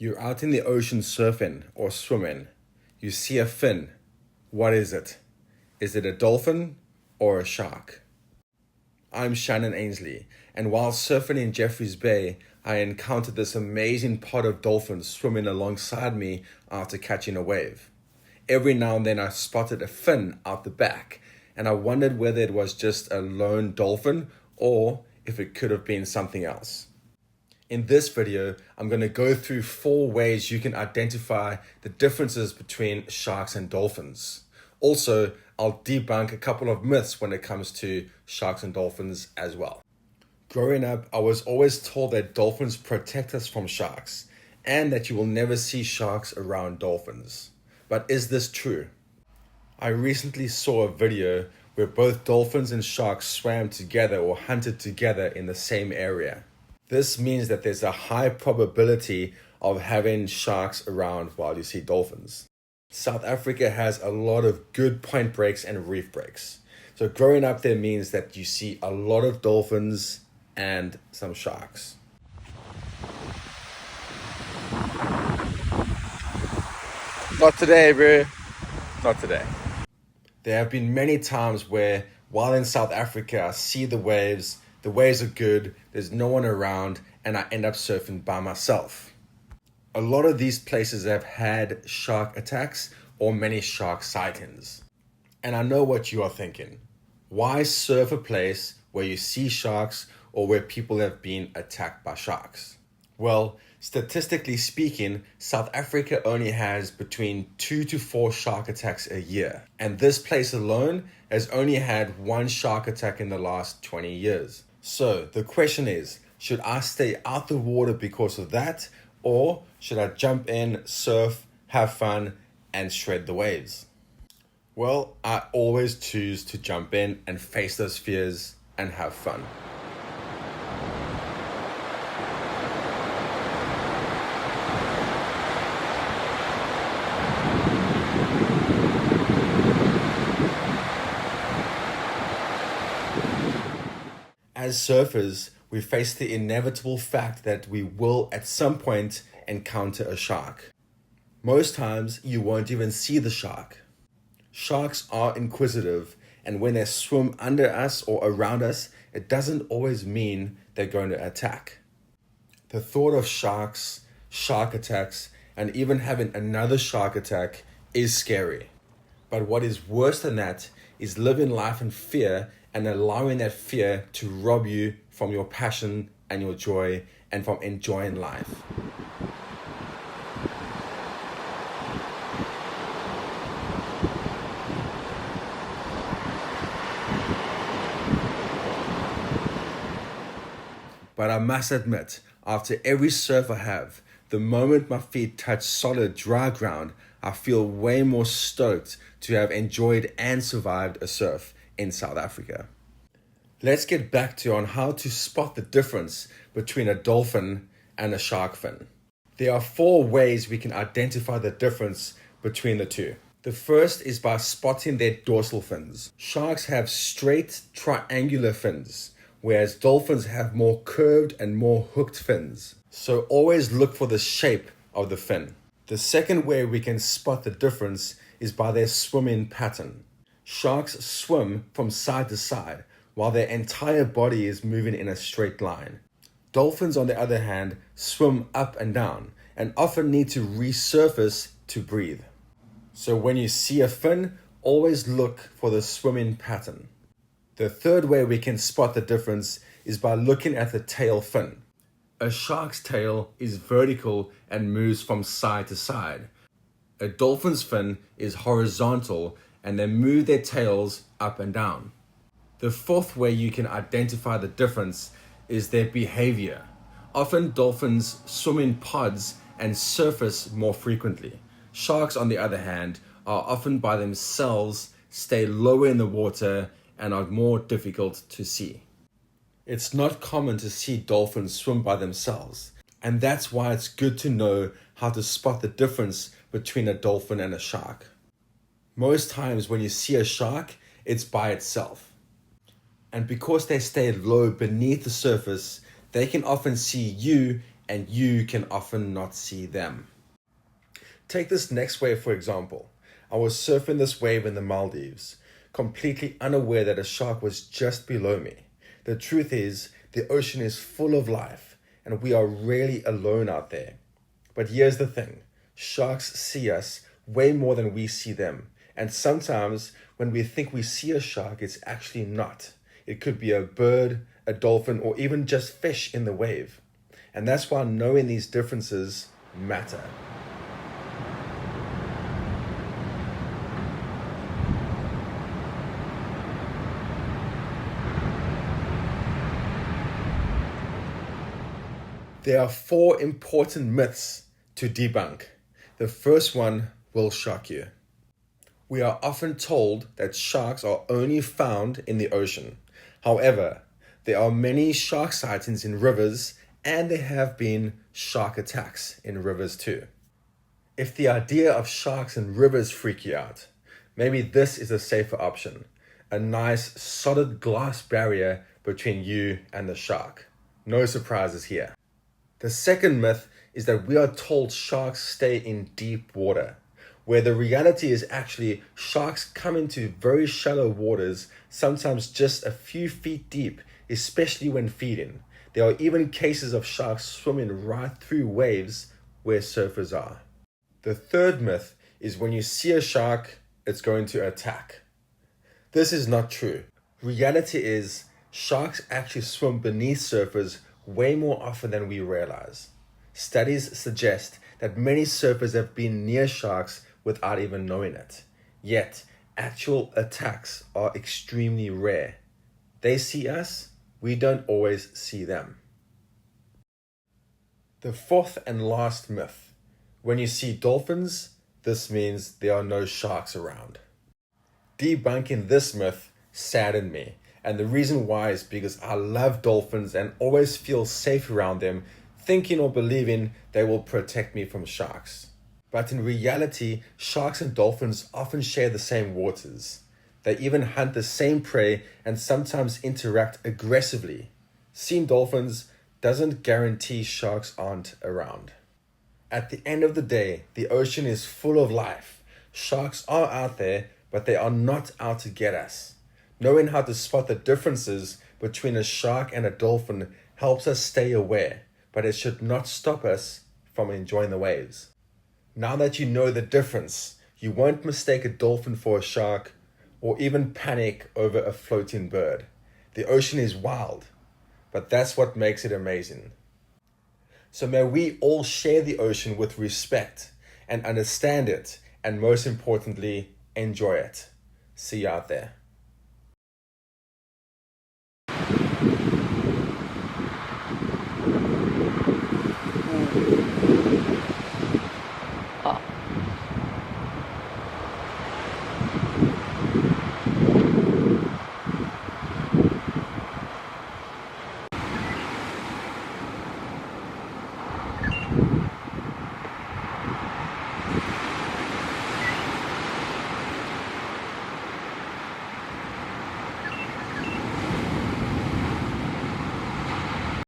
You're out in the ocean surfing or swimming. You see a fin. What is it? Is it a dolphin or a shark? I'm Shannon Ainslie, and while surfing in Jeffreys Bay, I encountered this amazing pod of dolphins swimming alongside me after catching a wave. Every now and then I spotted a fin out the back, and I wondered whether it was just a lone dolphin or if it could have been something else. In this video, I'm going to go through 4 ways you can identify the differences between sharks and dolphins. Also, I'll debunk a couple of myths when it comes to sharks and dolphins as well. Growing up, I was always told that dolphins protect us from sharks and that you will never see sharks around dolphins. But is this true? I recently saw a video where both dolphins and sharks swam together or hunted together in the same area. This means that there's a high probability of having sharks around while you see dolphins. South Africa has a lot of good point breaks and reef breaks. So growing up there means that you see a lot of dolphins and some sharks. Not today, bro. Not today. There have been many times where while in South Africa, I see the waves are good, there's no one around, and I end up surfing by myself. A lot of these places have had shark attacks or many shark sightings. And I know what you are thinking. Why surf a place where you see sharks or where people have been attacked by sharks? Well, statistically speaking, South Africa only has between 2 to 4 shark attacks a year. And this place alone has only had 1 shark attack in the last 20 years. So the question is, should I stay out the water because of that? Or should I jump in, surf, have fun, and shred the waves? Well, I always choose to jump in and face those fears and have fun. As surfers, we face the inevitable fact that we will at some point encounter a shark. Most times, you won't even see the shark. Sharks are inquisitive, and when they swim under us or around us, it doesn't always mean they're going to attack. The thought of sharks, shark attacks, and even having another shark attack is scary. But what is worse than that is living life in fear and allowing that fear to rob you from your passion and your joy and from enjoying life. But I must admit, after every surf I have, the moment my feet touch solid dry ground, I feel way more stoked to have enjoyed and survived a surf in South Africa. Let's get back to on how to spot the difference between a dolphin and a shark fin. There are 4 ways we can identify the difference between the two. The first is by spotting their dorsal fins. Sharks have straight triangular fins, whereas dolphins have more curved and more hooked fins. So always look for the shape of the fin. The second way we can spot the difference is by their swimming pattern. Sharks swim from side to side, while their entire body is moving in a straight line. Dolphins, on the other hand, swim up and down, and often need to resurface to breathe. So when you see a fin, always look for the swimming pattern. The third way we can spot the difference is by looking at the tail fin. A shark's tail is vertical and moves from side to side. A dolphin's fin is horizontal and they move their tails up and down. The fourth way you can identify the difference is their behavior. Often dolphins swim in pods and surface more frequently. Sharks, on the other hand, are often by themselves, stay lower in the water, and are more difficult to see. It's not common to see dolphins swim by themselves, and that's why it's good to know how to spot the difference between a dolphin and a shark. Most times when you see a shark, it's by itself. And because they stay low beneath the surface, they can often see you and you can often not see them. Take this next wave for example. I was surfing this wave in the Maldives, completely unaware that a shark was just below me. The truth is, the ocean is full of life, and we are rarely alone out there. But here's the thing, sharks see us way more than we see them. And sometimes when we think we see a shark, it's actually not. It could be a bird, a dolphin, or even just fish in the wave. And that's why knowing these differences matter. There are 4 important myths to debunk. The first one will shock you. We are often told that sharks are only found in the ocean. However, there are many shark sightings in rivers, and there have been shark attacks in rivers too. If the idea of sharks in rivers freak you out, maybe this is a safer option. A nice solid glass barrier between you and the shark. No surprises here. The second myth is that we are told sharks stay in deep water, where the reality is actually sharks come into very shallow waters, sometimes just a few feet deep, especially when feeding. There are even cases of sharks swimming right through waves where surfers are. The third myth is when you see a shark, it's going to attack. This is not true. Reality is sharks actually swim beneath surfers way more often than we realize. Studies suggest that many surfers have been near sharks without even knowing it. Yet, actual attacks are extremely rare. They see us, we don't always see them. The fourth and last myth. When you see dolphins, this means there are no sharks around. Debunking this myth saddened me. And the reason why is because I love dolphins and always feel safe around them, thinking or believing they will protect me from sharks. But in reality, sharks and dolphins often share the same waters. They even hunt the same prey and sometimes interact aggressively. Seeing dolphins doesn't guarantee sharks aren't around. At the end of the day, the ocean is full of life. Sharks are out there, but they are not out to get us. Knowing how to spot the differences between a shark and a dolphin helps us stay aware, but it should not stop us from enjoying the waves. Now that you know the difference, you won't mistake a dolphin for a shark or even panic over a floating bird. The ocean is wild, but that's what makes it amazing. So may we all share the ocean with respect and understand it, and most importantly, enjoy it. See you out there.